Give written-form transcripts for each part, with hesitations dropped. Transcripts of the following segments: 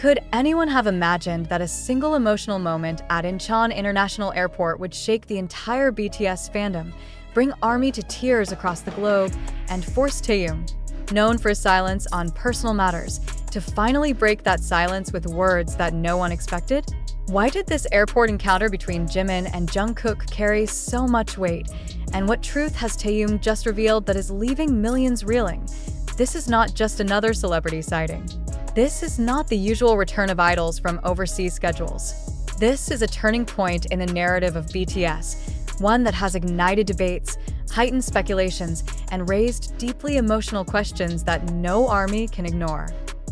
Could anyone have imagined that a single emotional moment at Incheon International Airport would shake the entire BTS fandom, bring ARMY to tears across the globe, and force Teahyung, known for his silence on personal matters, to finally break that silence with words that no one expected? Why did this airport encounter between Jimin and Jungkook carry so much weight? And what truth has Teahyung just revealed that is leaving millions reeling? This is not just another celebrity sighting. This is not the usual return of idols from overseas schedules. This is a turning point in the narrative of BTS, one that has ignited debates, heightened speculations, and raised deeply emotional questions that no ARMY can ignore.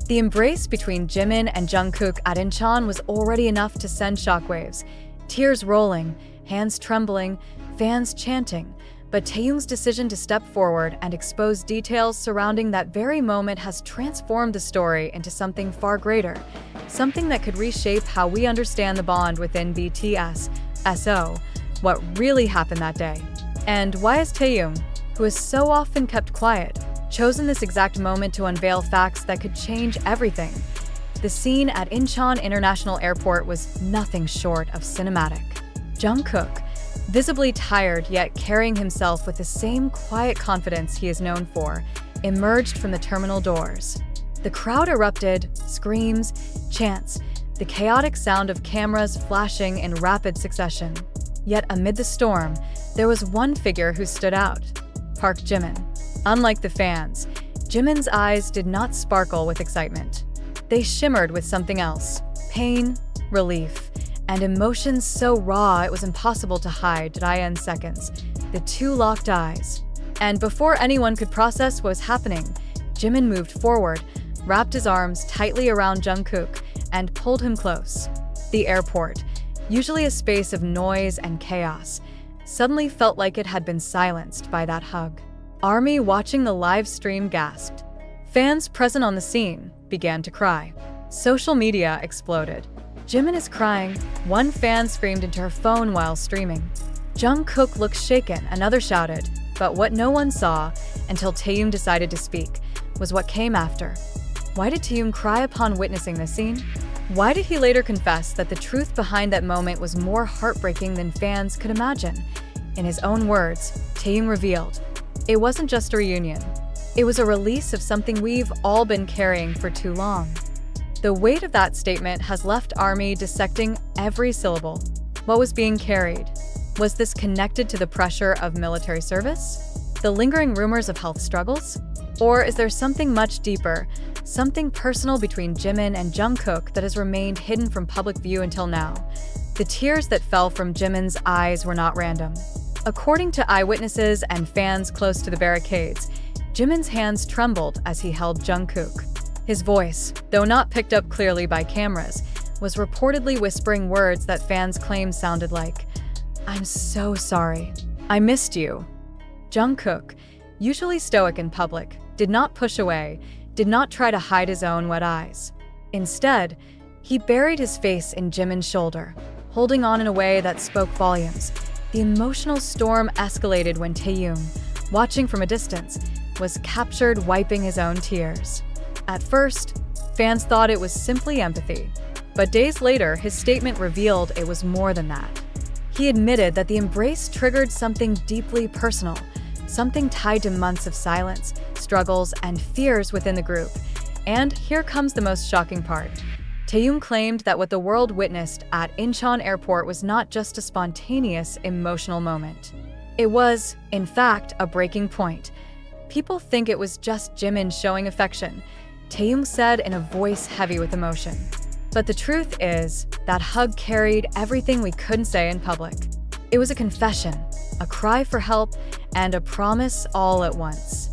The embrace between Jimin and Jungkook at Incheon was already enough to send shockwaves, tears rolling, hands trembling, fans chanting. But Taehyung's decision to step forward and expose details surrounding that very moment has transformed the story into something far greater, something that could reshape how we understand the bond within BTS. So, what really happened that day? And why has Teahyung, who has so often kept quiet, chosen this exact moment to unveil facts that could change everything? The scene at Incheon International Airport was nothing short of cinematic. Jungkook, visibly tired yet carrying himself with the same quiet confidence he is known for, emerged from the terminal doors. The crowd erupted, screams, chants, the chaotic sound of cameras flashing in rapid succession. Yet amid the storm, there was one figure who stood out: Park Jimin. Unlike the fans, Jimin's eyes did not sparkle with excitement. They shimmered with something else: pain, relief, and emotions so raw it was impossible to hide. In seconds, the two locked eyes. And before anyone could process what was happening, Jimin moved forward, wrapped his arms tightly around Jungkook, and pulled him close. The airport, usually a space of noise and chaos, suddenly felt like it had been silenced by that hug. ARMY watching the live stream gasped. Fans present on the scene began to cry. Social media exploded. Jimin is crying, one fan screamed into her phone while streaming. Jungkook looked shaken, another shouted, but what no one saw, until Taehyung decided to speak, was what came after. Why did Taehyung cry upon witnessing this scene? Why did he later confess that the truth behind that moment was more heartbreaking than fans could imagine? In his own words, Taehyung revealed, "It wasn't just a reunion. It was a release of something we've all been carrying for too long." The weight of that statement has left ARMY dissecting every syllable. What was being carried? Was this connected to the pressure of military service? The lingering rumors of health struggles? Or is there something much deeper, something personal between Jimin and Jungkook that has remained hidden from public view until now? The tears that fell from Jimin's eyes were not random. According to eyewitnesses and fans close to the barricades, Jimin's hands trembled as he held Jungkook. His voice, though not picked up clearly by cameras, was reportedly whispering words that fans claimed sounded like, "I'm so sorry. I missed you." Jungkook, usually stoic in public, did not push away, did not try to hide his own wet eyes. Instead, he buried his face in Jimin's shoulder, holding on in a way that spoke volumes. The emotional storm escalated when Teahyung, watching from a distance, was captured wiping his own tears. At first, fans thought it was simply empathy, but days later, his statement revealed it was more than that. He admitted that the embrace triggered something deeply personal, something tied to months of silence, struggles, and fears within the group. And here comes the most shocking part. Teahyung claimed that what the world witnessed at Incheon Airport was not just a spontaneous, emotional moment. It was, in fact, a breaking point. People think it was just Jimin showing affection, Teahyung said in a voice heavy with emotion. But the truth is, that hug carried everything we couldn't say in public. It was a confession, a cry for help, and a promise all at once.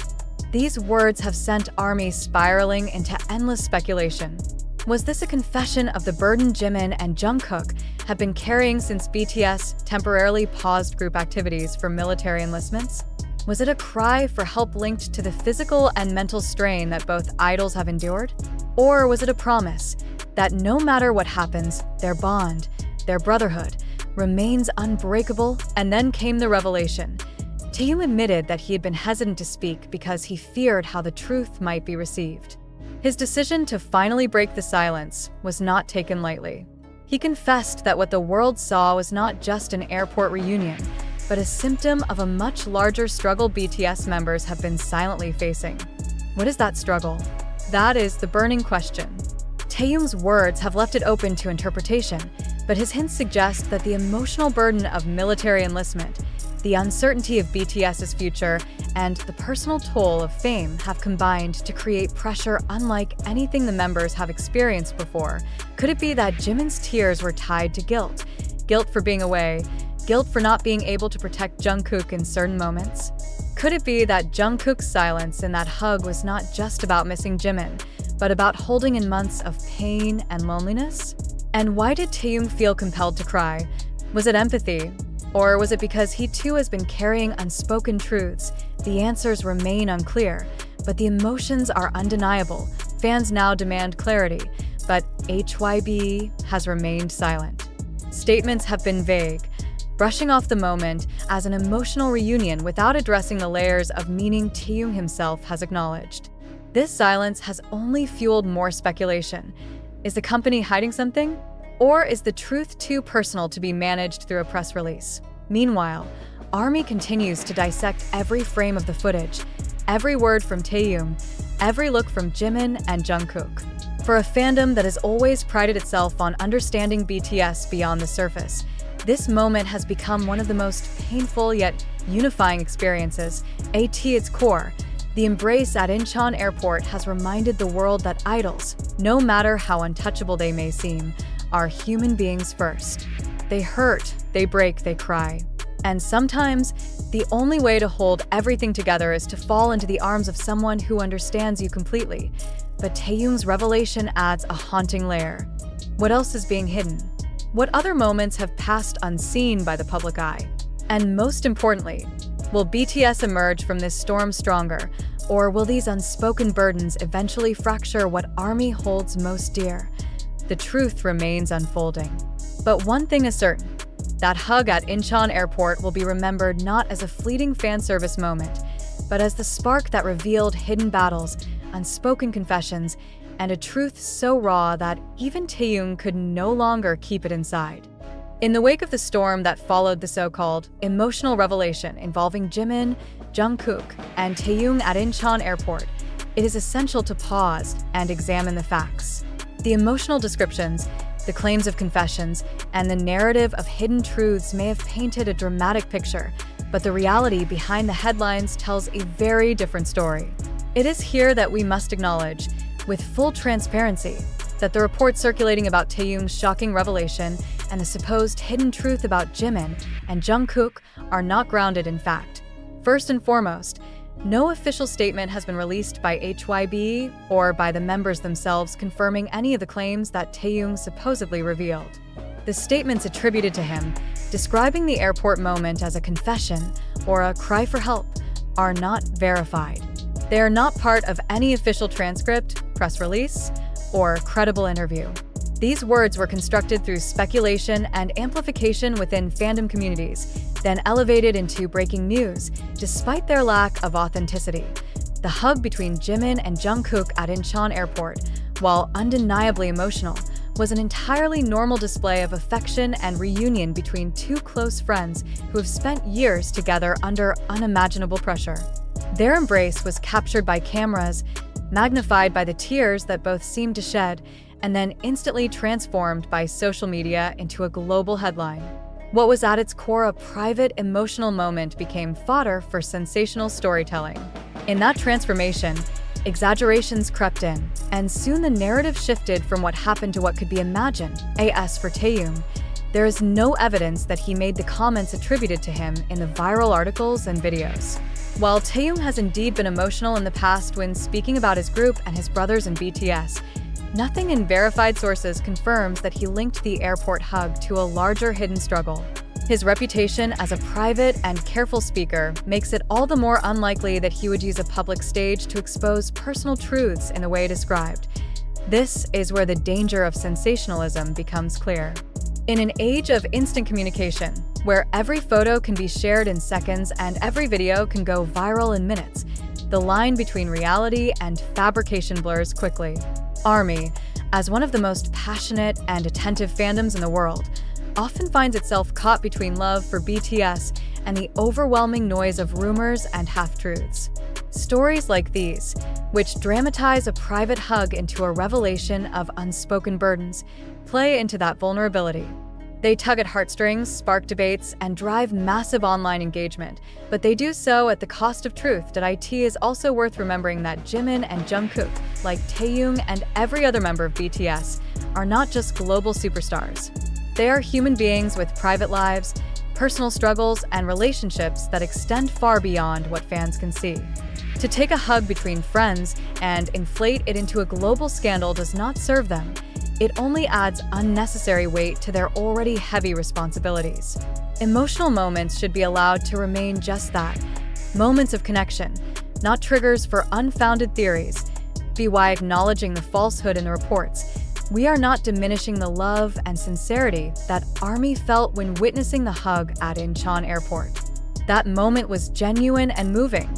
These words have sent ARMY spiraling into endless speculation. Was this a confession of the burden Jimin and Jungkook have been carrying since BTS temporarily paused group activities for military enlistments? Was it a cry for help linked to the physical and mental strain that both idols have endured? Or was it a promise that no matter what happens, their bond, their brotherhood, remains unbreakable? And then came the revelation. Teahyung admitted that he had been hesitant to speak because he feared how the truth might be received. His decision to finally break the silence was not taken lightly. He confessed that what the world saw was not just an airport reunion, but a symptom of a much larger struggle BTS members have been silently facing. What is that struggle? That is the burning question. Taehyung's words have left it open to interpretation, but his hints suggest that the emotional burden of military enlistment, the uncertainty of BTS's future, and the personal toll of fame have combined to create pressure unlike anything the members have experienced before. Could it be that Jimin's tears were tied to guilt? Guilt for being away, guilt for not being able to protect Jungkook in certain moments? Could it be that Jungkook's silence in that hug was not just about missing Jimin, but about holding in months of pain and loneliness? And why did Taehyung feel compelled to cry? Was it empathy? Or was it because he too has been carrying unspoken truths? The answers remain unclear, but the emotions are undeniable. Fans now demand clarity, but HYB has remained silent. Statements have been vague, brushing off the moment as an emotional reunion without addressing the layers of meaning Taehyung himself has acknowledged. This silence has only fueled more speculation. Is the company hiding something? Or is the truth too personal to be managed through a press release? Meanwhile, ARMY continues to dissect every frame of the footage, every word from Taehyung, every look from Jimin and Jungkook. For a fandom that has always prided itself on understanding BTS beyond the surface, this moment has become one of the most painful yet unifying experiences. At its core, the embrace at Incheon Airport has reminded the world that idols, no matter how untouchable they may seem, are human beings first. They hurt, they break, they cry. And sometimes, the only way to hold everything together is to fall into the arms of someone who understands you completely. But Taehyung's revelation adds a haunting layer. What else is being hidden? What other moments have passed unseen by the public eye? And most importantly, will BTS emerge from this storm stronger, or will these unspoken burdens eventually fracture what ARMY holds most dear? The truth remains unfolding. But one thing is certain, that hug at Incheon Airport will be remembered not as a fleeting fan service moment, but as the spark that revealed hidden battles, unspoken confessions, and a truth so raw that even Taehyung could no longer keep it inside. In the wake of the storm that followed the so-called emotional revelation involving Jimin, Jungkook, and Taehyung at Incheon Airport, it is essential to pause and examine the facts. The emotional descriptions, the claims of confessions, and the narrative of hidden truths may have painted a dramatic picture, but the reality behind the headlines tells a very different story. It is here that we must acknowledge, with full transparency, that the reports circulating about Taehyung's shocking revelation and the supposed hidden truth about Jimin and Jungkook are not grounded in fact. First and foremost, no official statement has been released by HYB or by the members themselves confirming any of the claims that Taehyung supposedly revealed. The statements attributed to him, describing the airport moment as a confession or a cry for help, are not verified. They are not part of any official transcript, press release, or credible interview. These words were constructed through speculation and amplification within fandom communities, then elevated into breaking news, despite their lack of authenticity. The hug between Jimin and Jungkook at Incheon Airport, while undeniably emotional, was an entirely normal display of affection and reunion between two close friends who have spent years together under unimaginable pressure. Their embrace was captured by cameras, magnified by the tears that both seemed to shed, and then instantly transformed by social media into a global headline. What was at its core a private, emotional moment became fodder for sensational storytelling. In that transformation, exaggerations crept in, and soon the narrative shifted from what happened to what could be imagined. As for Taehyung, there is no evidence that he made the comments attributed to him in the viral articles and videos. While Taehyung has indeed been emotional in the past when speaking about his group and his brothers in BTS, nothing in verified sources confirms that he linked the airport hug to a larger hidden struggle. His reputation as a private and careful speaker makes it all the more unlikely that he would use a public stage to expose personal truths in the way described. This is where the danger of sensationalism becomes clear. In an age of instant communication, where every photo can be shared in seconds and every video can go viral in minutes, the line between reality and fabrication blurs quickly. ARMY, as one of the most passionate and attentive fandoms in the world, often finds itself caught between love for BTS and the overwhelming noise of rumors and half-truths. Stories like these, which dramatize a private hug into a revelation of unspoken burdens, play into that vulnerability. They tug at heartstrings, spark debates, and drive massive online engagement, but they do so at the cost of truth. It is also worth remembering that Jimin and Jungkook, like Teahyung and every other member of BTS, are not just global superstars. They are human beings with private lives, personal struggles, and relationships that extend far beyond what fans can see. To take a hug between friends and inflate it into a global scandal does not serve them. It only adds unnecessary weight to their already heavy responsibilities. Emotional moments should be allowed to remain just that, moments of connection, not triggers for unfounded theories. By acknowledging the falsehood in the reports, we are not diminishing the love and sincerity that ARMY felt when witnessing the hug at Incheon Airport. That moment was genuine and moving.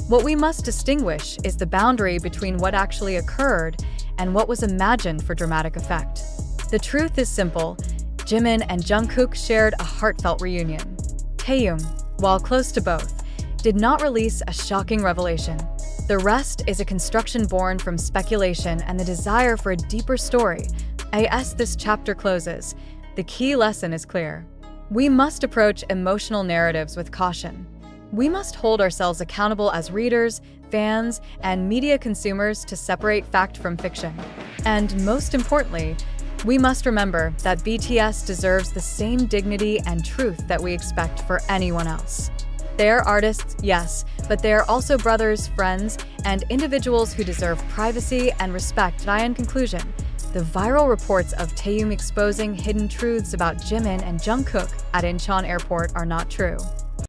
What we must distinguish is the boundary between what actually occurred and what was imagined for dramatic effect. The truth is simple: Jimin and Jungkook shared a heartfelt reunion. Teahyung, while close to both, did not release a shocking revelation. The rest is a construction born from speculation and the desire for a deeper story. As this chapter closes, the key lesson is clear. We must approach emotional narratives with caution. We must hold ourselves accountable as readers, fans, and media consumers to separate fact from fiction. And most importantly, we must remember that BTS deserves the same dignity and truth that we expect for anyone else. They are artists, yes, but they are also brothers, friends, and individuals who deserve privacy and respect. In conclusion, the viral reports of Teahyung exposing hidden truths about Jimin and Jungkook at Incheon Airport are not true.